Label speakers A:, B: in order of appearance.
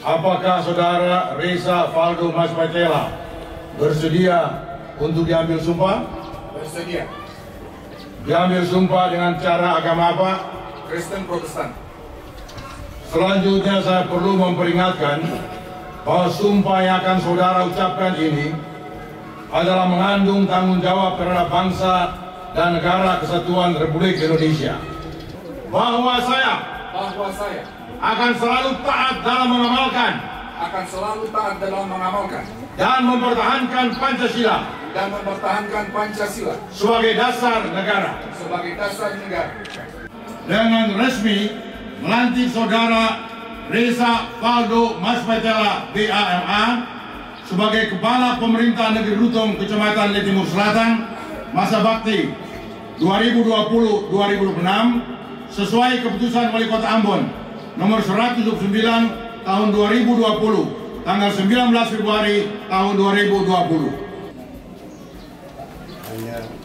A: Apakah saudara Reza Faldo Mas Pela bersedia untuk diambil sumpah?
B: Bersedia.
A: Diambil sumpah dengan cara agama apa?
B: Kristen Protestan.
A: Selanjutnya saya perlu memperingatkan bahwa sumpah yang akan saudara ucapkan ini adalah mengandung tanggung jawab terhadap bangsa dan negara kesatuan Republik Indonesia. Bahwa saya akan selalu taat dalam mengamalkan dan mempertahankan Pancasila sebagai dasar negara. Dengan resmi melantik saudara Reza Faldo Mas Pela BAMA sebagai Kepala Pemerintah Negeri Rutong, Kecamatan Timur Selatan, masa bakti 2020-2026 sesuai keputusan Wali Kota Ambon nomor 129 tahun 2020 tanggal 19 Februari tahun 2020.